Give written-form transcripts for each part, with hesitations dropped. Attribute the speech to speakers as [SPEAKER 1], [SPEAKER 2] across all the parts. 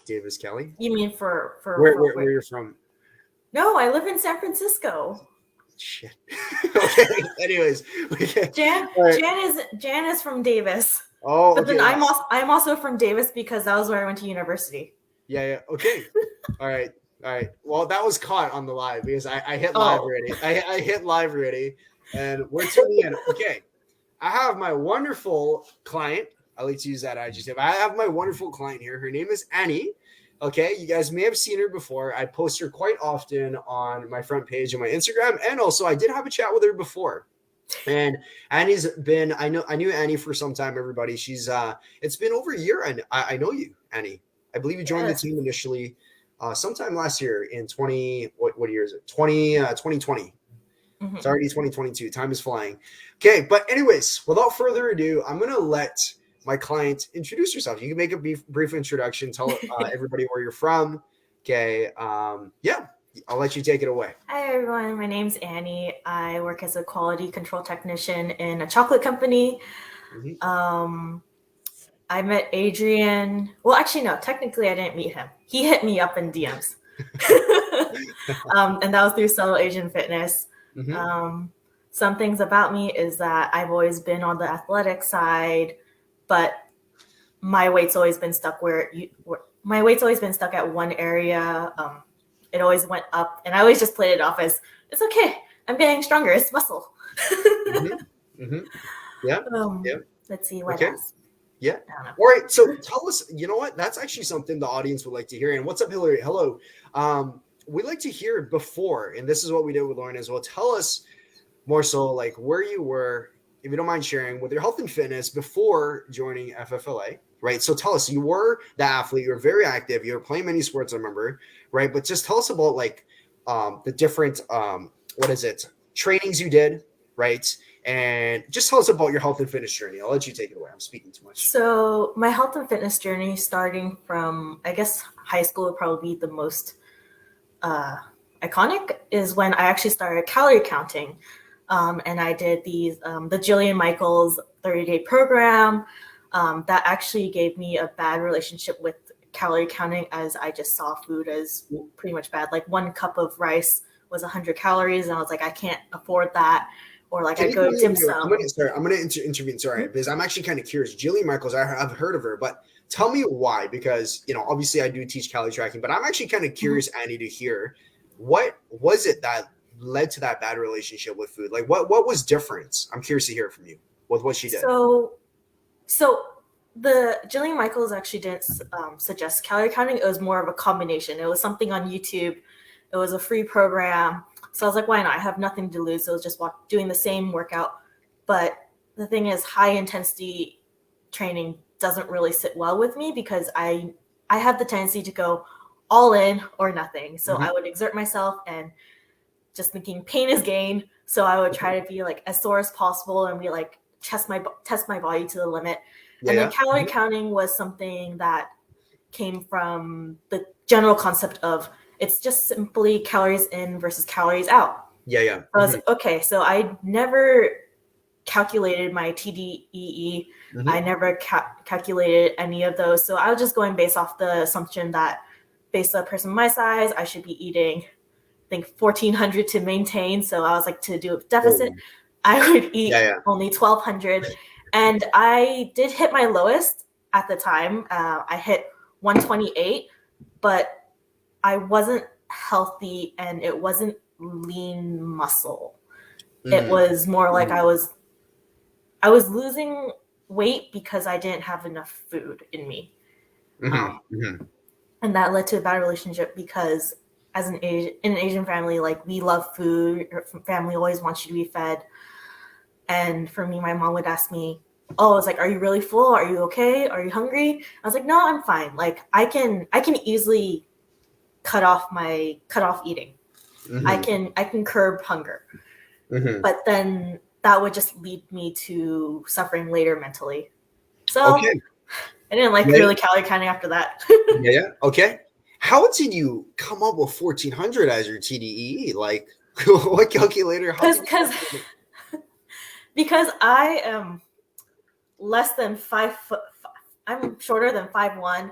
[SPEAKER 1] Davis Kelly.
[SPEAKER 2] You mean for
[SPEAKER 1] Where you're from?
[SPEAKER 2] No, I live in San Francisco.
[SPEAKER 1] Shit. Okay. Anyways, okay.
[SPEAKER 2] Jan
[SPEAKER 1] Right.
[SPEAKER 2] Jan is from Davis.
[SPEAKER 1] Oh,
[SPEAKER 2] but
[SPEAKER 1] okay.
[SPEAKER 2] then I'm also from Davis because that was where I went to university.
[SPEAKER 1] Yeah. Okay. All right. Well, that was caught on the live because I hit live already. I hit live already, and we're tuning in. Okay. I have my wonderful client. I like to use that adjective. I have my wonderful client here. Her name is Annie. Okay, you guys may have seen her before. I post her quite often on my front page of my Instagram, and also I did have a chat with her before. And Annie's been, I knew Annie for some time, everybody. She's it's been over a year, and I know you, Annie. I believe you joined the team initially sometime last year in 20, what year is it? 2020. Mm-hmm. It's already 2022. Time is flying. Okay, but anyways, without further ado, I'm going to let my client introduce yourself. You can make a brief introduction, tell everybody where you're from. Okay, yeah, I'll let you take it away.
[SPEAKER 2] Hi, everyone. My name's Annie. I work as a quality control technician in a chocolate company. Mm-hmm. I met Adrian. Well, actually, no, technically I didn't meet him. He hit me up in DMs. And that was through Subtle Asian Fitness. Mm-hmm. Some things about me is that I've always been on the athletic side, but my weight's always been stuck at one area. It always went up, and I always just played it off as, it's okay, I'm getting stronger, it's muscle.
[SPEAKER 1] Mm-hmm. Mm-hmm. Yeah.
[SPEAKER 2] Let's see what else.
[SPEAKER 1] Yeah. All right. So tell us, you know what? That's actually something the audience would like to hear. And what's up, Hillary? Hello. We'd like to hear before, and this is what we did with Lauren as well. Tell us more so like where you were, if you don't mind sharing, with your health and fitness before joining FFLA, right? So tell us, you were the athlete, you were very active, you were playing many sports, I remember, right? But just tell us about like the different, trainings you did, right? And just tell us about your health and fitness journey. I'll let you take it away. I'm speaking too much.
[SPEAKER 2] So my health and fitness journey, starting from, I guess, high school would probably be the most iconic, is when I actually started calorie counting. And I did the Jillian Michaels 30-day program. That actually gave me a bad relationship with calorie counting, as I just saw food as pretty much bad. Like 1 cup of rice was 100 calories, and I was like, I can't afford that. Or like I'd go to dim sum.
[SPEAKER 1] I'm going to intervene. Sorry, because I'm actually kind of curious. Jillian Michaels, I've heard of her, but tell me why. Because, obviously I do teach calorie tracking, but I'm actually kind of curious, Annie, to hear what was it that led to that bad relationship with food? Like what was different? I'm curious to hear from you with what she did.
[SPEAKER 2] So the Jillian Michaels actually didn't suggest calorie counting. It was more of a combination. It was something on YouTube. It was a free program. So I was like, why not? I have nothing to lose. So I was just doing the same workout. But the thing is, high intensity training doesn't really sit well with me because I have the tendency to go all in or nothing. So I would exert myself and just thinking pain is gain. So I would try to be like as sore as possible and be like test my body to the limit. And then calorie counting was something that came from the general concept of it's just simply calories in versus calories out.
[SPEAKER 1] Yeah.
[SPEAKER 2] I was okay. So I never calculated my TDEE. I never calculated any of those. So I was just going based off the assumption that based on a person my size, I should be eating, I think 1,400 to maintain. So I was like, to do a deficit, I would eat only 1,200. And I did hit my lowest at the time. I hit 128, but I wasn't healthy and it wasn't lean muscle. It was more like I was losing weight because I didn't have enough food in me. And that led to a bad relationship because as in an Asian family, like we love food. Your family always wants you to be fed. And for me, my mom would ask me, oh, it's like, are you really full? Are you okay? Are you hungry? I was like, no, I'm fine. Like I can easily cut off eating. I can curb hunger. But then that would just lead me to suffering later mentally. So I didn't like really calorie counting after that.
[SPEAKER 1] Okay. How did you come up with 1,400 as your TDEE? Like what calculator?
[SPEAKER 2] Because I am less than 5 foot. I'm shorter than 5'1",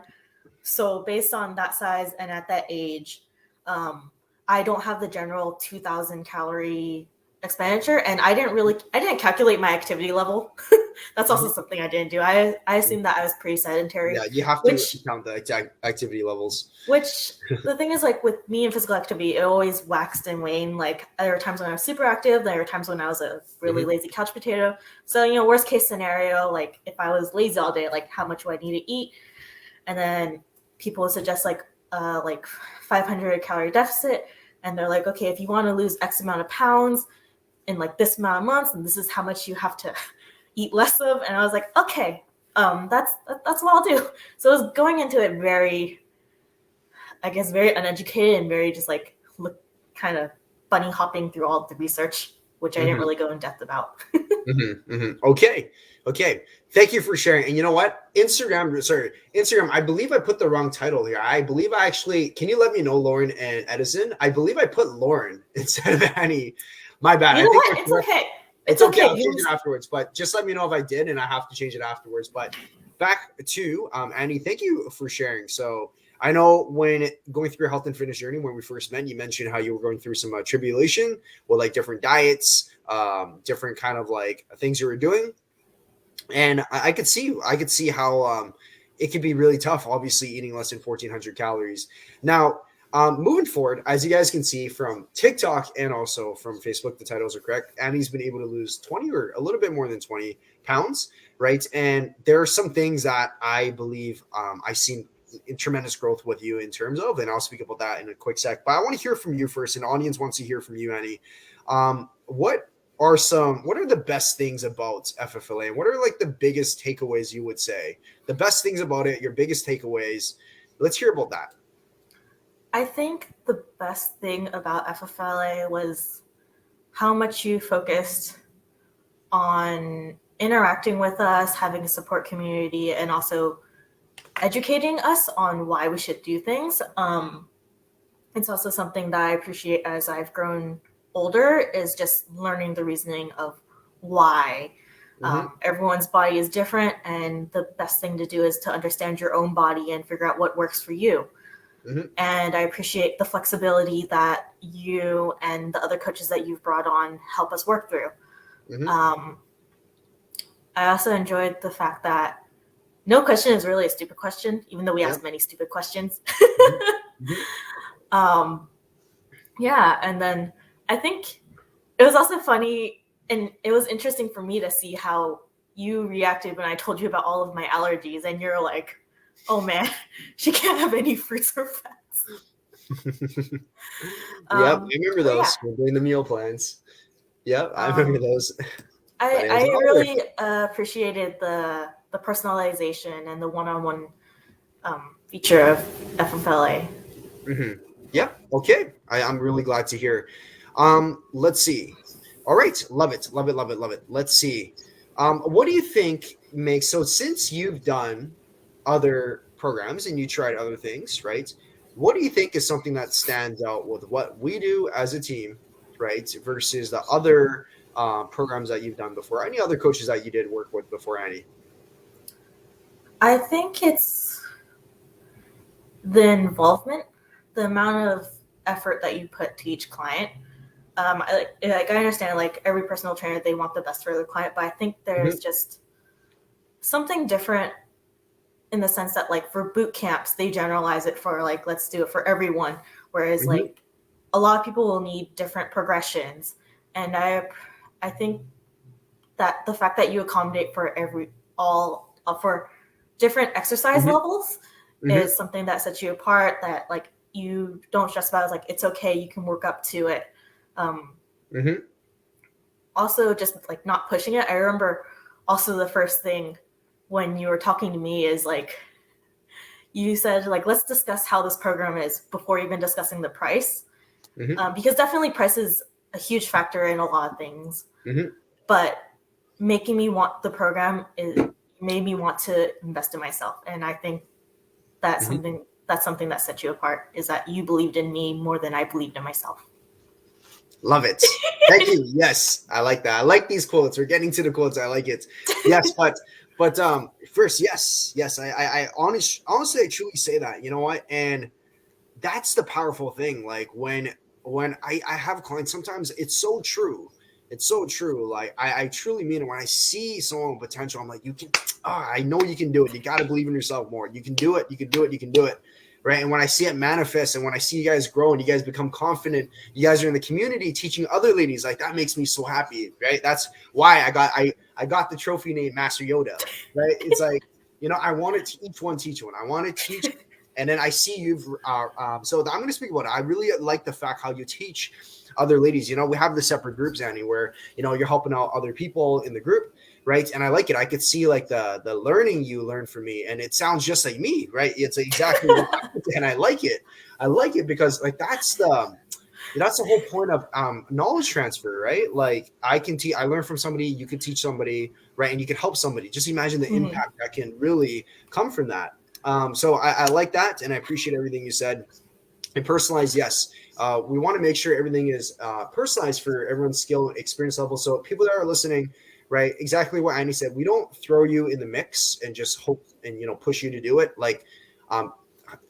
[SPEAKER 2] So based on that size and at that age, I don't have the general 2,000 calorie expenditure, and I didn't calculate my activity level. That's also something I didn't do. I assumed that I was pretty sedentary.
[SPEAKER 1] Yeah, you have to count the activity levels.
[SPEAKER 2] Which the thing is, like with me and physical activity, it always waxed and waned. Like there were times when I was super active, there were times when I was a really lazy couch potato. So, you know, worst case scenario, like if I was lazy all day, like how much do I need to eat? And then people would suggest like 500 calorie deficit. And they're like, okay, if you want to lose X amount of pounds in like this amount of months, and this is how much you have to eat less of. And I was like, okay, that's what I'll do. So I was going into it very, I guess, very uneducated and very just like kind of bunny hopping through all of the research, which I didn't really go in depth about.
[SPEAKER 1] Okay. Thank you for sharing. And you know what? Instagram, I believe I put the wrong title here. I believe I actually, can you let me know, Lauren and Edison? I believe I put Lauren instead of Annie. My bad.
[SPEAKER 2] You know what? It's okay.
[SPEAKER 1] It's okay. I'll change it afterwards, but just let me know if I did and I have to change it afterwards. But back to Annie, thank you for sharing. So I know when going through your health and fitness journey, when we first met, you mentioned how you were going through some tribulation with like different diets, different kind of like things you were doing. And I could see how it could be really tough, obviously eating less than 1,400 calories. Now, moving forward, as you guys can see from TikTok and also from Facebook, the titles are correct. Annie's been able to lose 20 or a little bit more than 20 pounds, right? And there are some things that I believe I've seen in tremendous growth with you in terms of, and I'll speak about that in a quick sec. But I want to hear from you first, and the audience wants to hear from you, Annie. What are the best things about FFLA? And what are like the biggest takeaways you would say? The best things about it, your biggest takeaways. Let's hear about that.
[SPEAKER 2] I think the best thing about FFLA was how much you focused on interacting with us, having a support community, and also educating us on why we should do things. It's also something that I appreciate as I've grown older, is just learning the reasoning of why. Everyone's body is different, and the best thing to do is to understand your own body and figure out what works for you. And I appreciate the flexibility that you and the other coaches that you've brought on help us work through. I also enjoyed the fact that no question is really a stupid question, even though we ask many stupid questions. Yeah, and then I think it was also funny, and it was interesting for me to see how you reacted when I told you about all of my allergies, and you're like, oh man, she can't have any fruits or fats.
[SPEAKER 1] I remember those. We're doing the meal plans. I remember those.
[SPEAKER 2] I really appreciated the personalization and the one-on-one feature of FFLA.
[SPEAKER 1] Okay. I'm really glad to hear. Let's see. All right. Love it. Let's see. What do you think makes, so since you've done other programs and you tried other things, right? What do you think is something that stands out with what we do as a team, right, versus the other programs that you've done before? Any other coaches that you did work with before, Annie?
[SPEAKER 2] I think it's the involvement, the amount of effort that you put to each client. I understand, like, every personal trainer, they want the best for their client, but I think there's just something different in the sense that, like, for boot camps, they generalize it for, like, let's do it for everyone. Whereas, like, a lot of people will need different progressions. And I think that the fact that you accommodate for for different exercise levels is something that sets you apart, that, like, you don't stress about it. Like, it's okay, you can work up to it. Also, just like not pushing it. I remember also the first thing when you were talking to me is, like, you said, like, let's discuss how this program is before even discussing the price. Because definitely price is a huge factor in a lot of things. But making me want the program made me want to invest in myself. And I think that's something that set you apart, is that you believed in me more than I believed in myself.
[SPEAKER 1] Love it. Thank you. Yes, I like that. I like these quotes. We're getting to the quotes. I like it. Yes, but But first, yes, I honestly, I truly say that. You know what? And that's the powerful thing. Like when I have clients, sometimes it's so true. It's so true. Like I truly mean it. When I see someone with potential, I'm like, you can. I know you can do it. You got to believe in yourself more. You can do it. You can do it. You can do it. Right. And when I see it manifest, and when I see you guys grow and you guys become confident, you guys are in the community teaching other ladies. Like that makes me so happy. Right. That's why I got the trophy named Master Yoda. Right. It's like, I want to teach one. I want to teach. And then I see you've, so I'm going to speak about it. I really like the fact how you teach other ladies. We have the separate groups, Annie, where, you're helping out other people in the group, right? And I like it. I could see like the learning you learned from me, and it sounds just like me, right? It's exactly what I did, and I like it. I like it because like that's the whole point of knowledge transfer, right? Like I learn from somebody, you can teach somebody, right? And you can help somebody. Just imagine the impact that can really come from that. So I like that, and I appreciate everything you said. And personalized, yes. We want to make sure everything is personalized for everyone's skill and experience level. So people that are listening, right, exactly what Annie said. We don't throw you in the mix and just hope and push you to do it. Like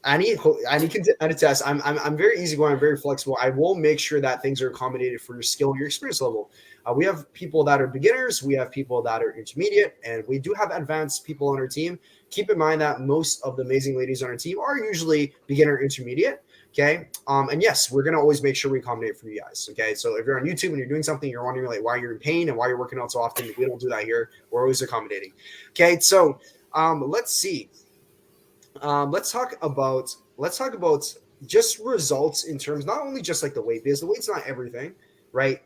[SPEAKER 1] Annie can attest. I'm very easygoing. I'm very flexible. I will make sure that things are accommodated for your skill and your experience level. We have people that are beginners. We have people that are intermediate, and we do have advanced people on our team. Keep in mind that most of the amazing ladies on our team are usually beginner intermediate. Okay. And yes, we're going to always make sure we accommodate for you guys. Okay. So if you're on YouTube and you're doing something, you're wondering like why you're in pain and why you're working out so often, we don't do that here. We're always accommodating. Okay. So let's see. Let's talk about just results in terms, not only just like the weight, because the weight's not everything, right?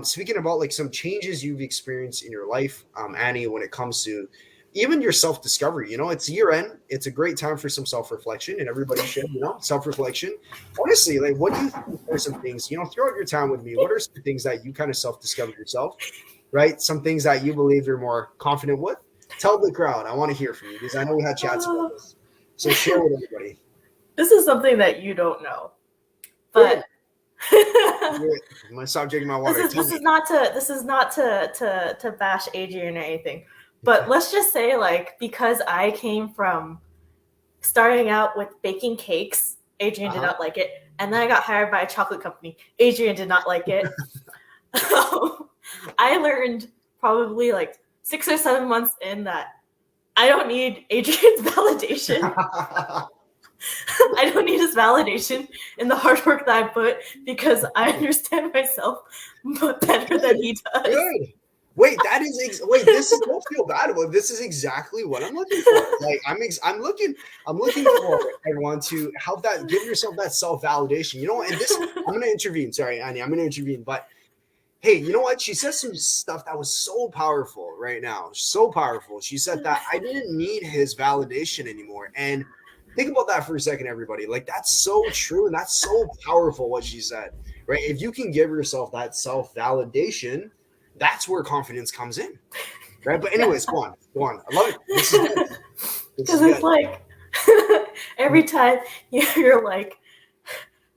[SPEAKER 1] Speaking about like some changes you've experienced in your life, Annie, when it comes to even your self-discovery. It's year end. It's a great time for some self-reflection, and everybody should, self-reflection. Honestly, like what do you think are some things, throughout your time with me, what are some things that you kind of self-discovered yourself, right? Some things that you believe you're more confident with. Tell the crowd. I want to hear from you because I know we had chats about this. So share with everybody.
[SPEAKER 2] This is something that you don't know, but
[SPEAKER 1] I'm gonna stop drinking my water.
[SPEAKER 2] This is not to bash Adrian or anything, but let's just say like because I came from starting out with baking cakes, Adrian did not like it, and then I got hired by a chocolate company. Adrian did not like it. I learned probably like 6 or 7 months in that I don't need Adrian's validation. I don't need his validation in the hard work that I put because I understand myself better than he does.
[SPEAKER 1] Good. Wait, this is, don't feel bad about it. This is exactly what I'm looking for. Like I'm looking for everyone to help that, give yourself that self-validation. And this, I'm going to intervene. Sorry, Annie, I'm going to intervene. But hey, you know what? She said some stuff that was so powerful right now. So powerful. She said that I didn't need his validation anymore. And think about that for a second, everybody. Like that's so true. And that's so powerful what she said, right? If you can give yourself that self-validation, that's where confidence comes in, right? But anyways, go on. I love it. This is good.
[SPEAKER 2] Because it's like every time you're like,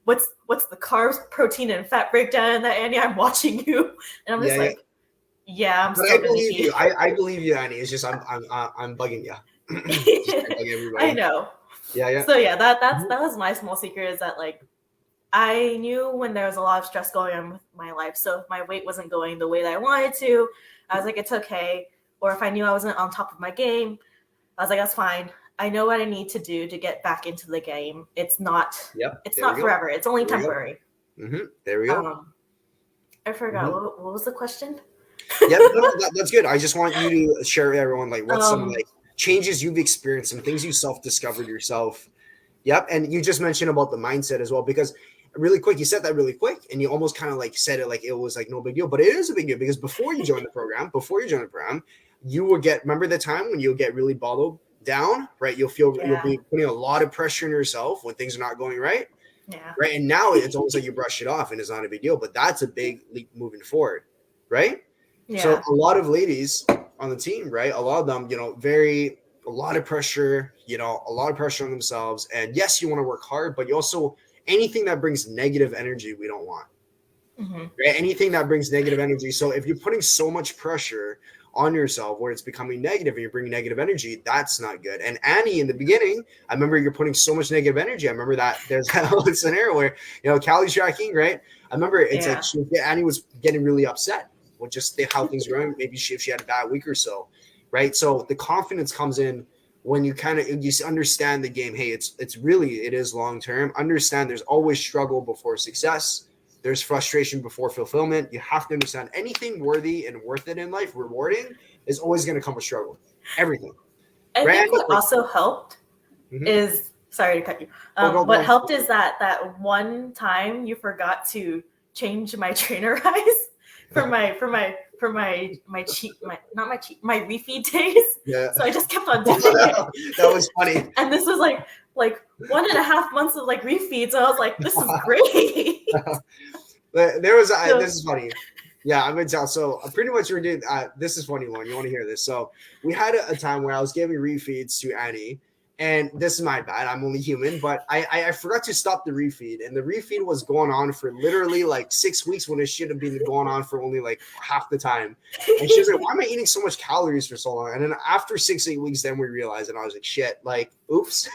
[SPEAKER 2] what's the carbs, protein, and fat breakdown in that, Annie? I'm watching you, and I'm just I'm
[SPEAKER 1] but I believe you. I believe you, Annie. It's just I'm bugging you. Bugging everybody.
[SPEAKER 2] I know.
[SPEAKER 1] Yeah.
[SPEAKER 2] So that was my small secret, is that like I knew when there was a lot of stress going on with my life. So if my weight wasn't going the way that I wanted to, I was like, it's okay. Or if I knew I wasn't on top of my game, I was like, that's fine. I know what I need to do to get back into the game. It's not forever. It's only temporary.
[SPEAKER 1] There we go.
[SPEAKER 2] I forgot. What was the question?
[SPEAKER 1] That's good. I just want you to share with everyone like what's some like changes you've experienced, some things you self-discovered yourself. Yep. And you just mentioned about the mindset as well, because really quick, you said that really quick and you almost kind of like said it like it was like no big deal, but it is a big deal because before you join the program, you will remember the time when you'll get really bottled down, right? You'll be putting a lot of pressure on yourself when things are not going right.
[SPEAKER 2] Yeah.
[SPEAKER 1] Right. And now it's almost like you brush it off and it's not a big deal, but that's a big leap moving forward. Right. Yeah. So a lot of ladies on the team, right? A lot of them, a lot of pressure, a lot of pressure on themselves. And yes, you want to work hard, but you also, anything that brings negative energy, we don't want. Right? Anything that brings negative energy. So if you're putting so much pressure on yourself where it's becoming negative and you're bringing negative energy, that's not good. And Annie, in the beginning, I remember you're putting so much negative energy. I remember that there's kind of a scenario where, calorie tracking, right? I remember it's like Annie was getting really upset with just how things were going. Maybe if she had a bad week or so, right? So the confidence comes in when you understand the game. Hey, it is long term. Understand there's always struggle before success. There's frustration before fulfillment. You have to understand anything worthy and worth it in life, rewarding, is always going to come with struggle. Everything.
[SPEAKER 2] I think what also helped is, sorry to cut you. What helped is that one time you forgot to change my trainer eyes for my refeed days. Yeah. So I just kept on doing it.
[SPEAKER 1] That was funny.
[SPEAKER 2] And this was like 1.5 months of like refeeds. So I was like, this is great.
[SPEAKER 1] This is funny. Yeah, I'm gonna tell. So pretty much we're doing. This is funny, Lauren. You want to hear this? So we had a time where I was giving refeeds to Annie, and this is my bad. I'm only human, but I forgot to stop the refeed, and the refeed was going on for literally like 6 weeks when it should have been going on for only like half the time. And she was like, "Why am I eating so much calories for so long?" And then after 6-8 weeks, then we realized, and I was like, "Shit, like, oops."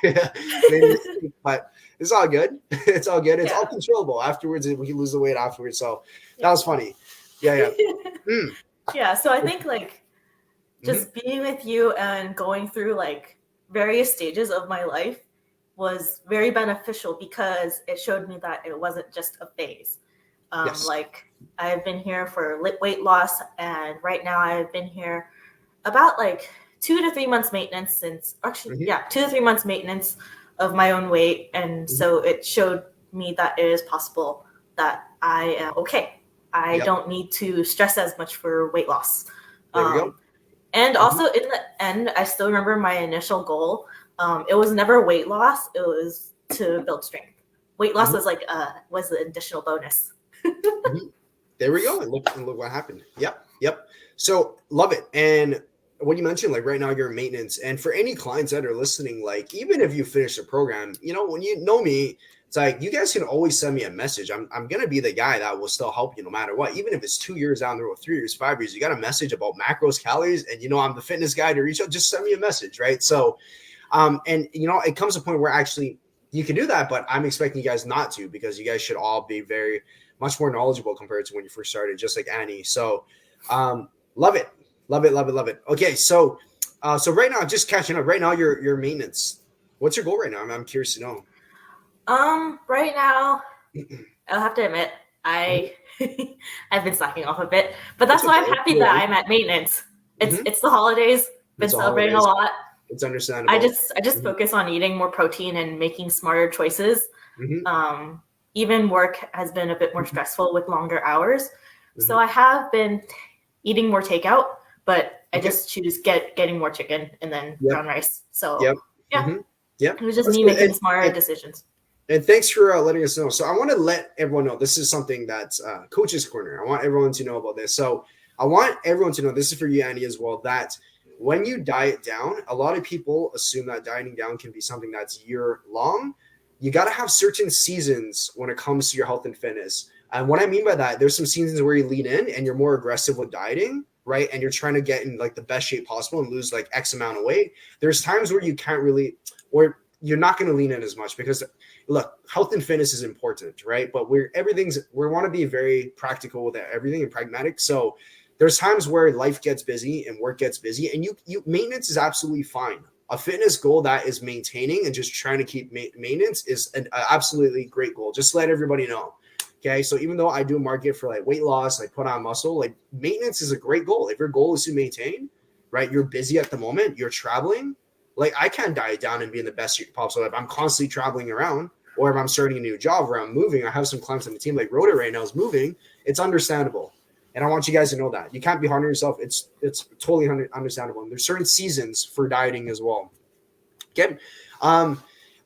[SPEAKER 1] But it's all good. It's all good. It's all controllable. Afterwards, we lose the weight afterwards. So that was funny. Yeah.
[SPEAKER 2] Yeah. So I think like just being with you and going through like various stages of my life was very beneficial because it showed me that it wasn't just a phase. Like I've been here for weight loss, and right now I've been here about like 2 to 3 months maintenance 2 to 3 months maintenance of my own weight. And so it showed me that it is possible that I am okay. I don't need to stress as much for weight loss.
[SPEAKER 1] There we go.
[SPEAKER 2] And also in the end, I still remember my initial goal. It was never weight loss. It was to build strength. Weight loss was like was the additional bonus.
[SPEAKER 1] There we go. And look what happened. Yep. So love it. And what you mentioned, like right now you're in maintenance. And for any clients that are listening, like even if you finish the program, when you know me, it's like you guys can always send me a message. I'm gonna be the guy that will still help you no matter what. Even if it's 2 years down the road, 3 years, 5 years, you got a message about macros, calories, and I'm the fitness guy to reach out. Just send me a message, right? So, and it comes to a point where actually you can do that, but I'm expecting you guys not to, because you guys should all be very much more knowledgeable compared to when you first started, just like Annie. So, love it. Okay, so right now, just catching up. Right now, your maintenance. What's your goal right now? I'm curious to know.
[SPEAKER 2] Right now, I'll have to admit, I've been slacking off a bit, but that's why I'm happy that I'm at maintenance. It's the holidays. Been celebrating a lot.
[SPEAKER 1] It's understandable.
[SPEAKER 2] I just focus on eating more protein and making smarter choices. Even work has been a bit more stressful with longer hours, so I have been eating more takeout, but I just choose getting more chicken and then brown rice. So it was just me making smarter decisions.
[SPEAKER 1] And thanks for letting us know. So I want to let everyone know this is something that's Coach's Corner. I want everyone to know about this. So I want everyone to know, this is for you, Annie, as well, that when you diet down, a lot of people assume that dieting down can be something that's year long. You got to have certain seasons when it comes to your health and fitness. And what I mean by that, there's some seasons where you lean in and you're more aggressive with dieting, right? And you're trying to get in like the best shape possible and lose like X amount of weight. There's times where you can't really, or you're not going to lean in as much, because look, health and fitness is important, right? But we want to be very practical with everything and pragmatic. So there's times where life gets busy and work gets busy, and you maintenance is absolutely fine. A fitness goal that is maintaining and just trying to keep maintenance is an absolutely great goal. Just let everybody know. Okay. So even though I do market for like weight loss, like put on muscle, like maintenance is a great goal. If your goal is to maintain, right? You're busy at the moment, you're traveling. Like I can't diet down and be in the best shape possible. If I'm constantly traveling around, or if I'm starting a new job where I'm moving, I have some clients on the team like Rhoda right now is moving. It's understandable. And I want you guys to know that. You can't be hard on yourself. It's totally understandable. And there's certain seasons for dieting as well. Okay.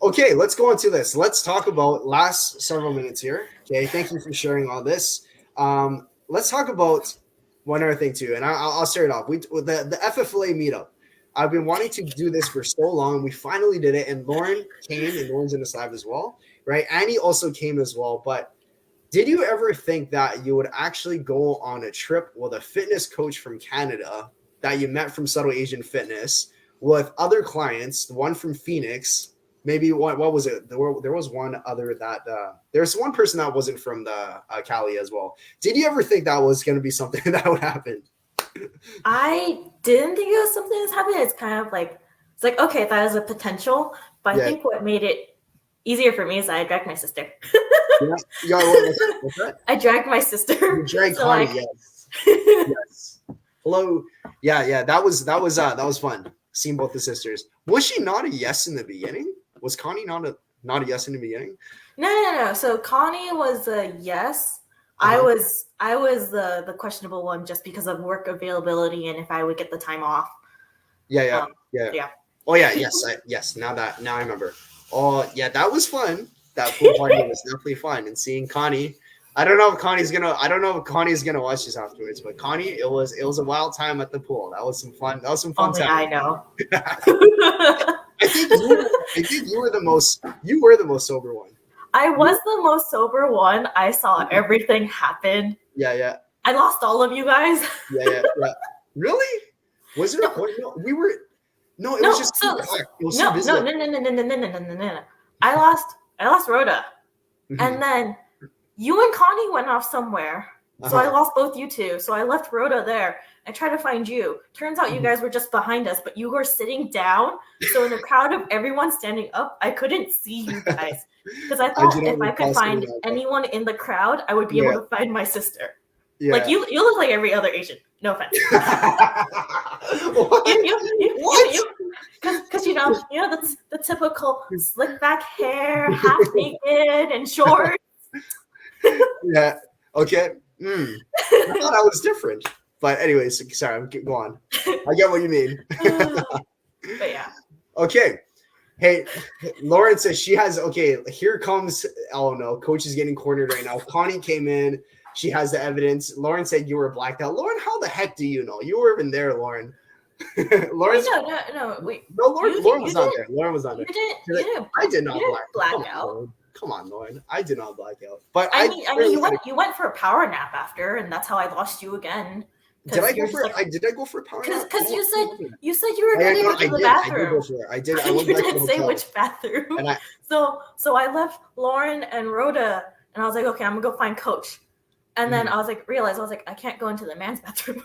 [SPEAKER 1] Okay, let's go into this. Let's talk about last several minutes here. Okay, thank you for sharing all this. Let's talk about one other thing too. And I'll start it off. With the FFLA meetup. I've been wanting to do this for so long. We finally did it. And Lauren came, and Lauren's in this live as well, right? Annie also came as well. But did you ever think that you would actually go on a trip with a fitness coach from Canada that you met from Subtle Asian Fitness with other clients, one from Phoenix, maybe what was it? There was one other that there's one person that wasn't from the Cali as well. Did you ever think that was going to be something that would happen?
[SPEAKER 2] I didn't think it was something that's happening. It's kind of like, it's like, okay, that is a potential. But I think what made it easier for me is that I dragged my sister.
[SPEAKER 1] What's that?
[SPEAKER 2] I dragged my sister.
[SPEAKER 1] You dragged Connie, yes. Yes. Hello. Yeah. That was fun. Seeing both the sisters. Was she not a yes in the beginning? Was Connie not a yes in the beginning?
[SPEAKER 2] No. So Connie was a yes. I was the questionable one just because of work availability and if I would get the time off.
[SPEAKER 1] Yeah. Oh yeah, yes. Now I remember. Oh yeah, that was fun. That pool party was definitely fun. And seeing Connie, I don't know if Connie's gonna watch this afterwards, but Connie, it was a wild time at the pool. That was some fun.
[SPEAKER 2] Only time. I know.
[SPEAKER 1] I think you were the most sober one.
[SPEAKER 2] I was the most sober one. I saw everything happen.
[SPEAKER 1] Yeah.
[SPEAKER 2] I lost all of you guys.
[SPEAKER 1] Yeah. Really? Was there a point? No, we were. No, it was just too black. It was so busy.
[SPEAKER 2] No. I lost Rhoda, and then you and Connie went off somewhere. So I lost both you two. So I left Rhoda there. I tried to find you. Turns out you guys were just behind us, but you were sitting down. So in a crowd of everyone standing up, I couldn't see you guys. Because I thought if I could find anyone in the crowd, I would be able to find my sister. Yeah. Like you look like every other Asian. No offense. Because you know the typical slick back hair, half naked and shorts.
[SPEAKER 1] Yeah. Okay. I thought I was different. But anyways, sorry, I'm go on. I get what you mean.
[SPEAKER 2] But yeah.
[SPEAKER 1] Okay. Hey, Lauren says she has, here comes, oh no, coach is getting cornered right now. Connie came in. She has the evidence. Lauren said you were blacked out. Lauren, how the heck do you know? You were even there, Lauren. Lauren.
[SPEAKER 2] No. Wait.
[SPEAKER 1] No, Lauren was not there. Lauren was not there.
[SPEAKER 2] You didn't.
[SPEAKER 1] I did not
[SPEAKER 2] black out.
[SPEAKER 1] Come on, Lauren. I did not black out. But
[SPEAKER 2] I mean, you went for a power nap after, and that's how I lost you again.
[SPEAKER 1] Did I go for a power nap?
[SPEAKER 2] Because you said you were going to go to the bathroom.
[SPEAKER 1] I did.
[SPEAKER 2] You didn't say which bathroom. So I left Lauren and Rhoda, and I was like, okay, I'm gonna go find Coach. And then I was like, I can't go into the man's bathroom.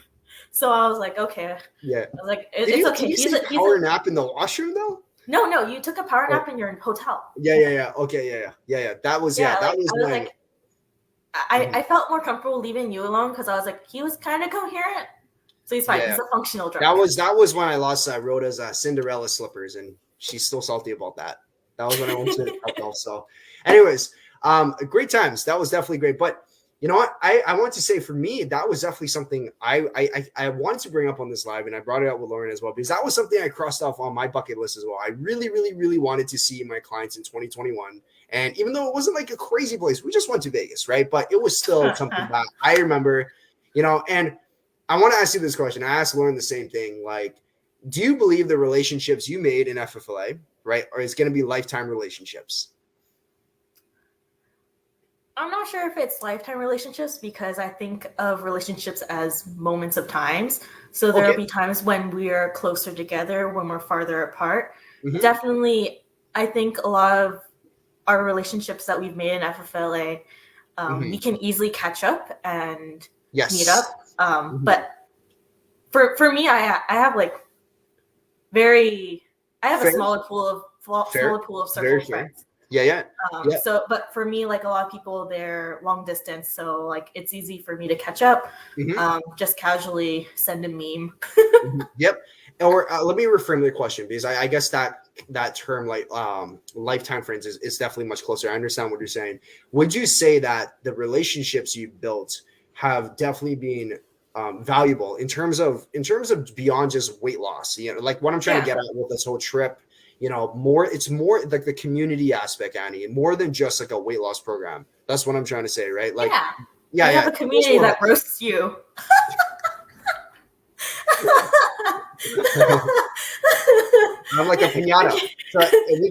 [SPEAKER 2] So I was like, okay.
[SPEAKER 1] Yeah.
[SPEAKER 2] I was like, it's okay.
[SPEAKER 1] Did you say power nap in the washroom though?
[SPEAKER 2] No, you took a power nap in your hotel.
[SPEAKER 1] Yeah. Okay, yeah. That was
[SPEAKER 2] I felt more comfortable leaving you alone because I was like, he was kind of coherent, so he's fine. Yeah. He's a functional drunk.
[SPEAKER 1] That was when I lost Rhoda's Cinderella slippers, and she's still salty about that. That was when I went to the hotel. So, anyways, great times. That was definitely great. But you know what? I want to say for me, that was definitely something I wanted to bring up on this live, and I brought it up with Lauren as well, because that was something I crossed off on my bucket list as well. I really, really, really wanted to see my clients in 2021. And even though it wasn't like a crazy place, we just went to Vegas, right? But it was still something that I remember, and I want to ask you this question. I asked Lauren the same thing. Like, do you believe the relationships you made in FFLA, right, or is going to be lifetime relationships?
[SPEAKER 2] I'm not sure if it's lifetime relationships because I think of relationships as moments of times. So there will be times when we are closer together, when we're farther apart. Mm-hmm. Definitely, I think a lot of our relationships that we've made in FFLA, we can easily catch up and meet up. But for me, I have like a smaller pool of circle friends.
[SPEAKER 1] Yeah.
[SPEAKER 2] So, but for me, like a lot of people, they're long distance, so like it's easy for me to catch up. Just casually send a meme.
[SPEAKER 1] Yep. Or let me reframe the question, because I guess that term, like lifetime friends, is definitely much closer. I understand what you're saying. Would you say that the relationships you've built have definitely been valuable in terms of beyond just weight loss? Like what I'm trying to get at with this whole trip. It's more like the community aspect, Annie, and more than just like a weight loss program. That's what I'm trying to say, right? Like,
[SPEAKER 2] you have a community that roasts you.
[SPEAKER 1] I'm like a pinata. So if you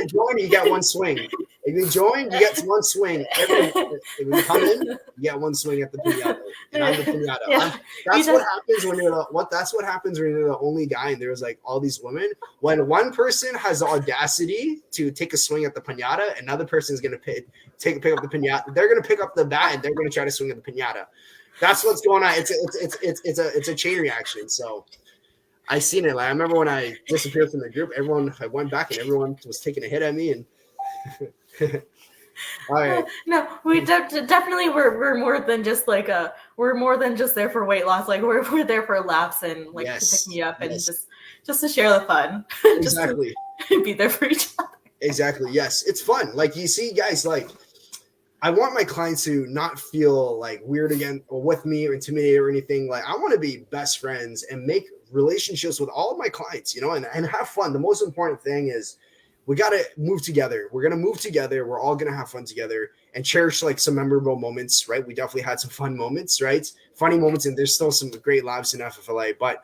[SPEAKER 1] join, you get one swing. If you join, you get one swing. If you come in, you get one swing at the pinata. And I'm the pinata.
[SPEAKER 2] Yeah.
[SPEAKER 1] That's what happens when you're that's what happens when you're the only guy and there's like all these women. When one person has the audacity to take a swing at the pinata, another person is gonna pick up the pinata. They're gonna pick up the bat and they're gonna try to swing at the pinata. That's what's going on. It's a chain reaction. So I seen it. Like I remember when I disappeared from the group, I went back and everyone was taking a hit at me. And all right.
[SPEAKER 2] No, we definitely we're more than just like we're more than just there for weight loss. Like we're there for laughs and like to pick me up and just to share the fun.
[SPEAKER 1] Exactly.
[SPEAKER 2] Just to be there for each other.
[SPEAKER 1] Exactly. Yes, it's fun. Like you see, guys. Like I want my clients to not feel like weird again or with me or intimidated or anything. Like I want to be best friends and make relationships with all of my clients, you know, and have fun. The most important thing is we got to move together. We're going to move together. We're all going to have fun together and cherish like some memorable moments, right? We definitely had some fun moments, right? Funny moments. And there's still some great laughs in FFLA, but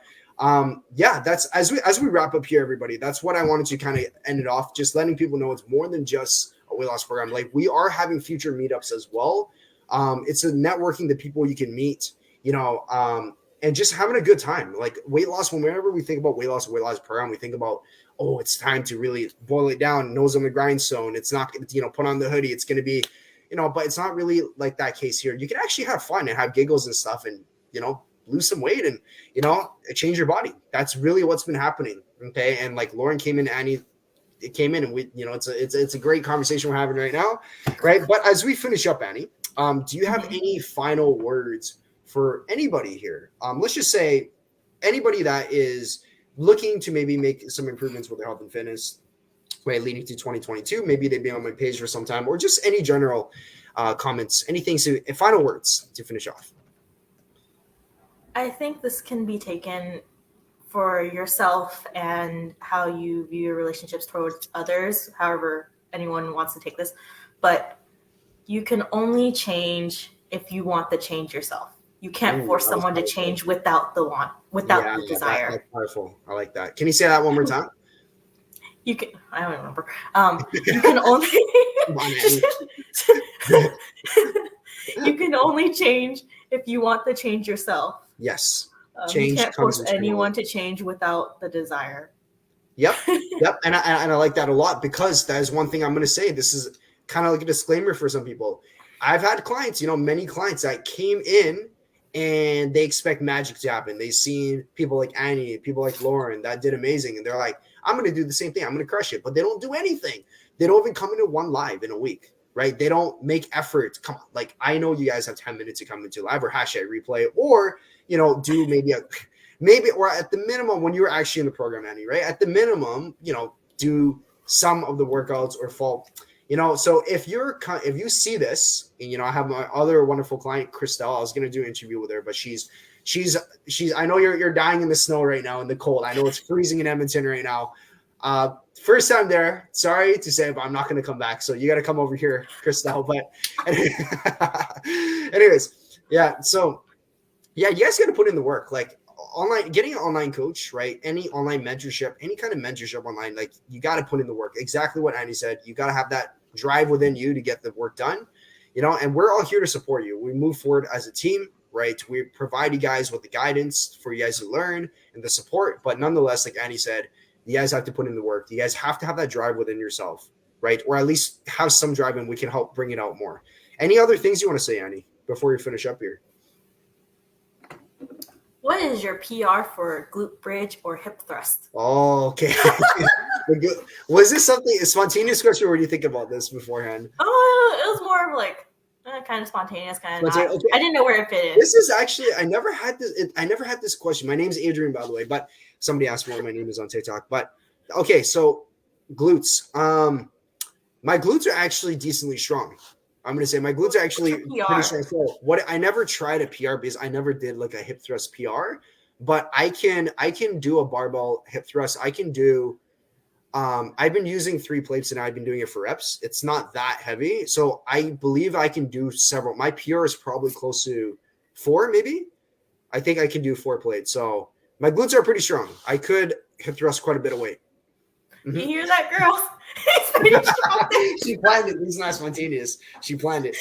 [SPEAKER 1] yeah, that's as we wrap up here, everybody, that's what I wanted to kind of end it off. Just letting people know it's more than just a weight loss program. Like we are having future meetups as well. It's a networking the people you can meet, you know, and just having a good time. Like weight loss, whenever we think about weight loss program, we think about, oh, it's time to really boil it down, nose on the grindstone. It's not, you know, put on the hoodie. It's going to be, you know, but it's not really like that case here. You can actually have fun and have giggles and stuff and, you know, lose some weight and, you know, change your body. That's really what's been happening. Okay. And like Lauren came in, Annie, it came in and we, you know, it's a great conversation we're having right now. Right. But as we finish up, Annie, do you have any final words for anybody here? Let's just say anybody that is looking to maybe make some improvements with their health and fitness, right, leading to 2022. Maybe they've been on my page for some time, or just any general comments, anything. So, final words to finish off.
[SPEAKER 2] I think this can be taken for yourself and how you view your relationships towards others, however anyone wants to take this. But you can only change if you want to change yourself. You can't force someone to change without the desire.
[SPEAKER 1] That's powerful. I like that. Can you say that one more time?
[SPEAKER 2] You can. I don't remember. You can only. You can only change if you want to change yourself.
[SPEAKER 1] Yes.
[SPEAKER 2] You can't force anyone to change without the desire.
[SPEAKER 1] Yep. Yep. And I like that a lot because that is one thing I'm going to say. This is kind of like a disclaimer for some people. I've had clients, you know, many clients that came in and they expect magic to happen. They've seen people like Annie, people like Lauren that did amazing. And they're like, I'm going to do the same thing. I'm going to crush it. But they don't do anything. They don't even come into one live in a week, right? They don't make effort. Come on. Like, I know you guys have 10 minutes to come into live or hashtag replay or, you know, do maybe, or at the minimum when you're actually in the program, Annie, right? At the minimum, you know, do some of the workouts or fall. You know, so if you see this, and, you know, I have my other wonderful client, Christelle. I was going to do an interview with her, but she's. I know you're dying in the snow right now in the cold. I know it's freezing in Edmonton right now. First time there. Sorry to say, but I'm not going to come back. So you got to come over here, Christelle. But anyways, yeah. So yeah, you guys got to put in the work. Like online, getting an online coach, right? Any online mentorship, any kind of mentorship online, like you got to put in the work. Exactly what Annie said. You got to have that drive within you to get the work done, you know, and we're all here to support you. We move forward as a team, right? We provide you guys with the guidance for you guys to learn and the support, but nonetheless, like Annie said, you guys have to put in the work. You guys have to have that drive within yourself, right? Or at least have some drive and we can help bring it out more. Any other things you want to say, Annie, before we finish up here?
[SPEAKER 2] What is your PR for glute bridge or hip thrust?
[SPEAKER 1] Oh, okay. Was this something a spontaneous question, or were you thinking about this beforehand?
[SPEAKER 2] Oh, it was more of like kind of spontaneous, kind of not. Okay. I didn't know where it fit in.
[SPEAKER 1] This is actually I never had this question. My name's Adrian, by the way, but somebody asked me what my name is on TikTok. But okay, so glutes. My glutes are actually decently strong. I'm going to say my glutes are actually pretty strong. So I never tried a PR because I never did like a hip thrust PR, but I can do a barbell hip thrust. I can do, I've been using 3 plates and I've been doing it for reps. It's not that heavy. So I believe I can do several. My PR is probably close to 4, maybe. I think I can do 4 plates. So my glutes are pretty strong. I could hip thrust quite a bit of weight. Mm-hmm.
[SPEAKER 2] You hear that, girls? Spanish chocolate.
[SPEAKER 1] She planned it. It's not spontaneous. She planned it.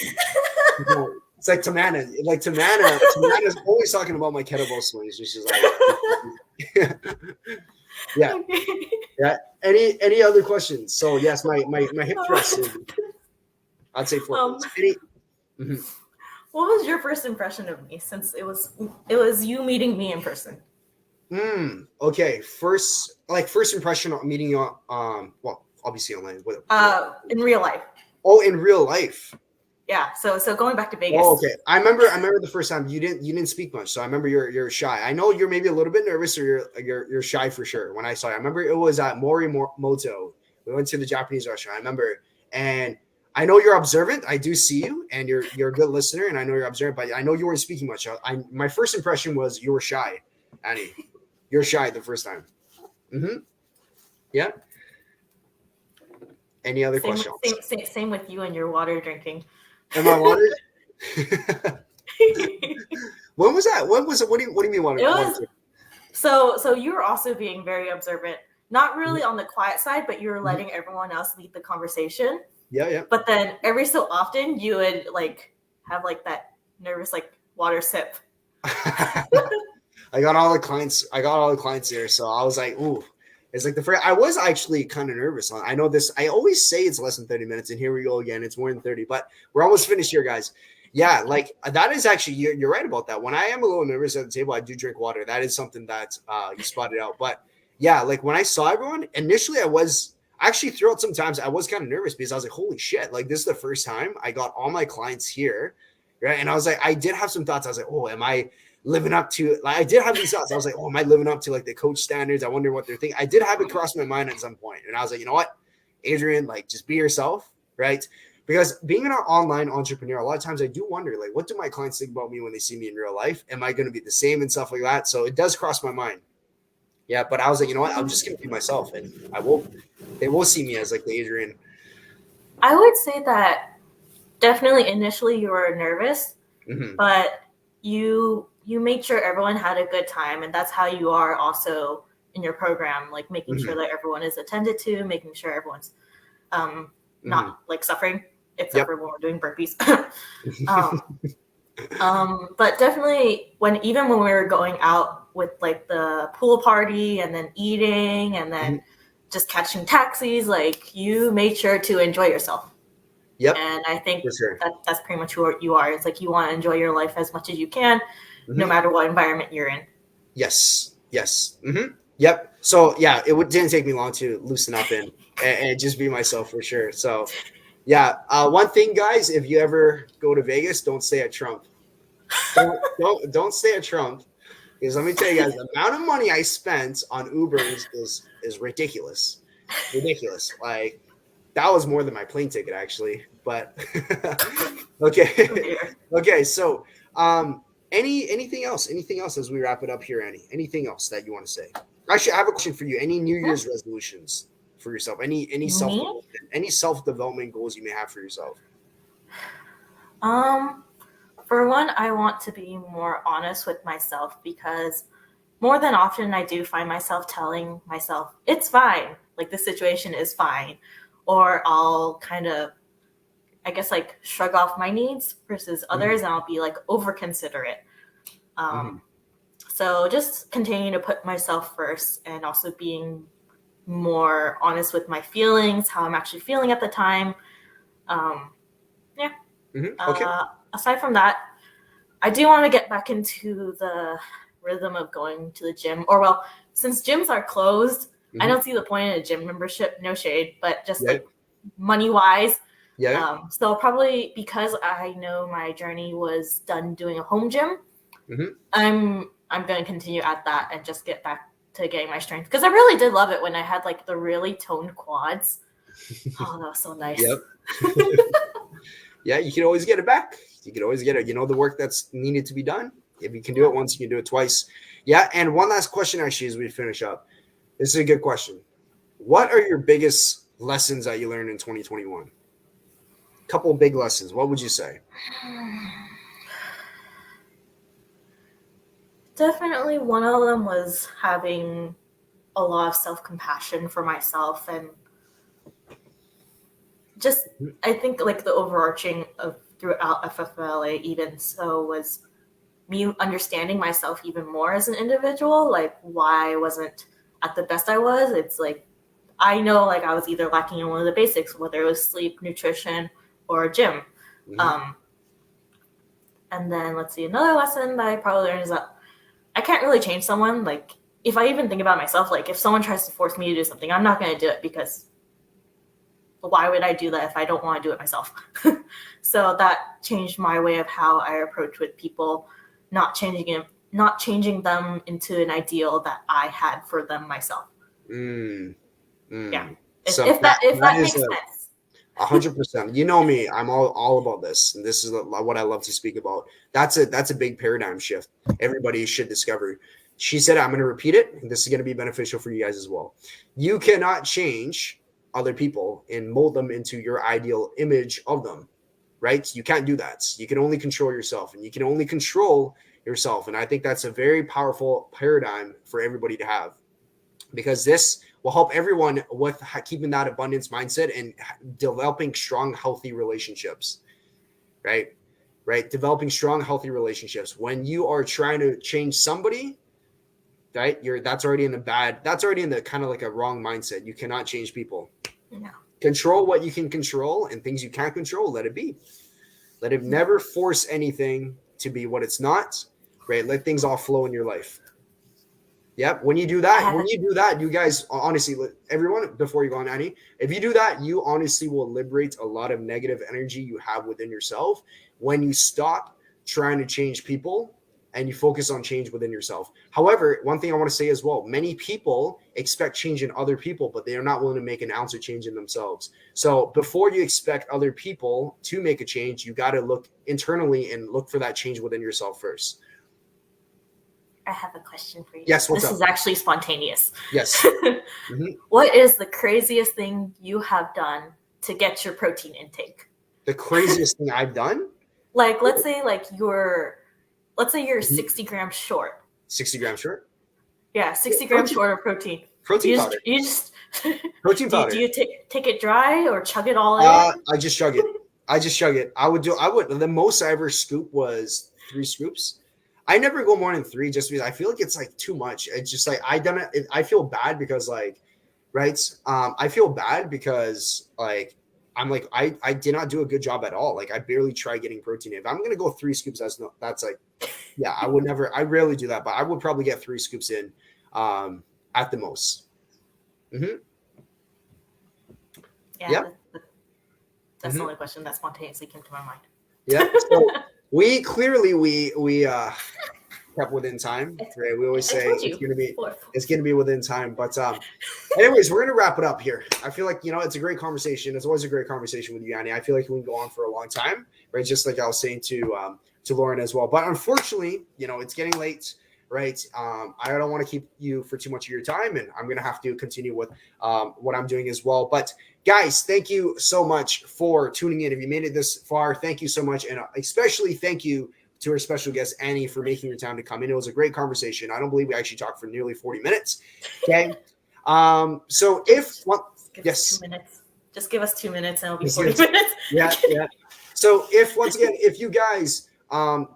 [SPEAKER 1] It's like Tamana. Like Tamana's always talking about my kettlebell swings. She's just like, yeah.
[SPEAKER 2] Okay.
[SPEAKER 1] Yeah. Any other questions? So yes, my hip thrust. I'd say 4 points.
[SPEAKER 2] What was your first impression of me? Since it was you meeting me in person.
[SPEAKER 1] Okay. First impression of meeting you well, obviously online.
[SPEAKER 2] In real life.
[SPEAKER 1] Oh, in real life.
[SPEAKER 2] Yeah. So going back to Vegas.
[SPEAKER 1] Oh, okay. I remember the first time you didn't speak much. So I remember you're shy. I know you're maybe a little bit nervous, or you're shy for sure. When I saw you, I remember it was at Morimoto. We went to the Japanese restaurant. I remember, and I know you're observant. I do see you, and you're a good listener, and I know you're observant. But I know you weren't speaking much. My first impression was you were shy, Annie. You're shy the first time. Yeah. Any other questions?
[SPEAKER 2] Same with you and your water drinking.
[SPEAKER 1] Am I water? When was that? What do you mean water?
[SPEAKER 2] So you were also being very observant. Not really on the quiet side, but you were letting everyone else lead the conversation.
[SPEAKER 1] Yeah.
[SPEAKER 2] But then every so often you would have that nervous water sip.
[SPEAKER 1] I got all the clients there, so I was like, ooh. It's like the first. I was actually kind of nervous. I know this. I always say it's less than 30 minutes, and here we go again. It's more than 30, but we're almost finished here, guys. Yeah, that is actually you're right about that. When I am a little nervous at the table, I do drink water. That is something that you spotted out. But yeah, when I saw everyone initially, I was actually throughout some times I was kind of nervous because I was like, holy shit! This is the first time I got all my clients here, right? And I was like, I did have some thoughts. I was like, oh, am I living up to I did have these thoughts. I was like, oh, am I living up to the coach standards? I wonder what they're thinking. I did have it cross my mind at some point. And I was like, you know what, Adrian, just be yourself, right? Because being an online entrepreneur, a lot of times I do wonder, what do my clients think about me when they see me in real life? Am I going to be the same and stuff like that? So it does cross my mind. Yeah, but I was like, you know what, I'm just going to be myself, and they will see me as the Adrian.
[SPEAKER 2] I would say that definitely initially you were nervous, but you made sure everyone had a good time, and that's how you are also in your program, making sure that everyone is attended to, making sure everyone's not suffering, except for when we're doing burpees. But definitely when we were going out with the pool party and then eating and then just catching taxis, you made sure to enjoy yourself.
[SPEAKER 1] Yep.
[SPEAKER 2] And I think that's pretty much who you are. It's you want to enjoy your life as much as you can, no matter what environment you're in.
[SPEAKER 1] Yes. Yep. So yeah, it didn't take me long to loosen up and just be myself for sure. So yeah, one thing, guys, if you ever go to Vegas, don't stay at Trump. Don't stay at Trump, because let me tell you guys, the amount of money I spent on Uber is ridiculous. Ridiculous. That was more than my plane ticket, actually. But okay. So, anything else? Anything else as we wrap it up here, Annie? Anything else that you want to say? Actually, I have a question for you. Any New Year's resolutions for yourself? Any self development goals you may have for yourself?
[SPEAKER 2] For one, I want to be more honest with myself, because more than often I do find myself telling myself it's fine, the situation is fine. Or I'll kind of, I guess, shrug off my needs versus others, and I'll be over considerate. So just continue to put myself first, and also being more honest with my feelings, how I'm actually feeling at the time. Okay. Aside from that, I do want to get back into the rhythm of going to the gym. Or since gyms are closed, I don't see the point in a gym membership, no shade, but just money wise. Yeah. So probably because I know my journey was done doing a home gym, I'm going to continue at that and just get back to getting my strength. Because I really did love it when I had the really toned quads. Oh, that was so nice. Yep.
[SPEAKER 1] Yeah, you can always get it back. You can always get it. You know, the work that's needed to be done. If you can do it once, you can do it twice. Yeah. And one last question, actually, as we finish up. This is a good question. What are your biggest lessons that you learned in 2021? A couple of big lessons. What would you say?
[SPEAKER 2] Definitely one of them was having a lot of self-compassion for myself, and just I think like the overarching of throughout FFLA even so was me understanding myself even more as an individual, like why I wasn't at the best I was. It's like I know like I was either lacking in one of the basics, whether it was sleep, nutrition, or gym. And then let's see, another lesson that I probably learned is that I can't really change someone. Like if I even think about myself, like if someone tries to force me to do something, I'm not going to do it, because why would I do that if I don't want to do it myself? So that changed my way of how I approach with people, not changing them into an ideal that I had for them myself. Yeah. If that makes sense.
[SPEAKER 1] 100%. You know me, I'm all about this, and this is what I love to speak about. That's a big paradigm shift everybody should discover. She said, I'm going to repeat it, and this is going to be beneficial for you guys as well. You cannot change other people and mold them into your ideal image of them, right? You can't do that. You can only control yourself, and you can only control yourself. And I think that's a very powerful paradigm for everybody to have, because this will help everyone with keeping that abundance mindset and developing strong, healthy relationships, right? Developing strong, healthy relationships. When you are trying to change somebody, right, that's already in the kind of like a wrong mindset. You cannot change people.
[SPEAKER 2] No.
[SPEAKER 1] Control what you can control, and things you can't control, let it be. Let it never force anything to be what it's not, right? Let things all flow in your life. Yep. When you do that, you guys, honestly, everyone, before you go on, Annie, if you do that, you honestly will liberate a lot of negative energy you have within yourself when you stop trying to change people and you focus on change within yourself. However, one thing I want to say as well, many people expect change in other people, but they are not willing to make an ounce of change in themselves. So before you expect other people to make a change, you got to look internally and look for that change within yourself first.
[SPEAKER 2] I have a question for you.
[SPEAKER 1] Yes, what's
[SPEAKER 2] this
[SPEAKER 1] up?
[SPEAKER 2] Is actually spontaneous.
[SPEAKER 1] Yes.
[SPEAKER 2] Mm-hmm. What is the craziest thing you have done to get your protein intake?
[SPEAKER 1] The craziest thing I've done?
[SPEAKER 2] Like, let's say you're 60 grams short.
[SPEAKER 1] 60 grams short?
[SPEAKER 2] Yeah, 60 grams short of protein.
[SPEAKER 1] Protein powder.
[SPEAKER 2] You just
[SPEAKER 1] protein powder.
[SPEAKER 2] Do you take it dry or chug it all in?
[SPEAKER 1] I just chug it. The most I ever scoop was 3 scoops. I never go more than 3 just because I feel like it's like too much. It's just like I feel bad because like, right? I feel bad because like I'm like I did not do a good job at all. Like I barely try getting protein. If I'm gonna go 3 scoops, that's like, yeah, I would never. I rarely do that, but I would probably get 3 scoops in, at the most. Mm-hmm.
[SPEAKER 2] Yeah, yep. That's the only question that spontaneously came to my mind.
[SPEAKER 1] Yeah. So we kept within time. Right? We always say it's gonna be within time. But anyways, we're gonna wrap it up here. I feel like it's a great conversation. It's always a great conversation with you, Annie. I feel like we can go on for a long time, right? Just like I was saying to Lauren as well. But unfortunately, it's getting late. Right. I don't want to keep you for too much of your time, and I'm going to have to continue with what I'm doing as well. But guys, thank you so much for tuning in. If you made it this far, thank you so much. And especially thank you to our special guest, Annie, for making your time to come in. It was a great conversation. I don't believe we actually talked for nearly 40 minutes. Okay. So
[SPEAKER 2] yes, 2 minutes. Just give us 2 minutes and it'll be 40 minutes.
[SPEAKER 1] Yeah. So if you guys, aren't,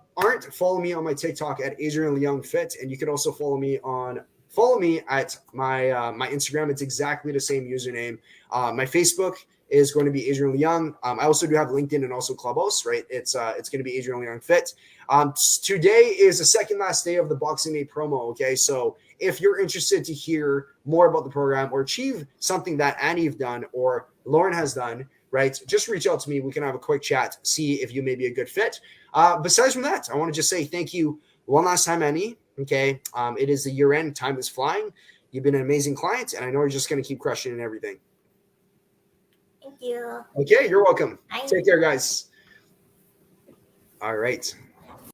[SPEAKER 1] follow me on my TikTok at Adrian Young Fit, and you can also follow me at my my Instagram. It's exactly the same username. My Facebook is going to be Adrian Young. I also do have LinkedIn and also Clubhouse, right? It's going to be Adrian Young Fit. Today is the second last day of the Boxing Day promo. Okay, so if you're interested to hear more about the program or achieve something that Annie's done or Lauren has done, right, just reach out to me. We can have a quick chat, see if you may be a good fit. Besides from that, I want to just say thank you one last time, Annie. Okay. It is the year end. Time is flying. You've been an amazing client, and I know you're just going to keep crushing and everything.
[SPEAKER 2] Thank you.
[SPEAKER 1] Okay. You're welcome. Take care, guys. All right.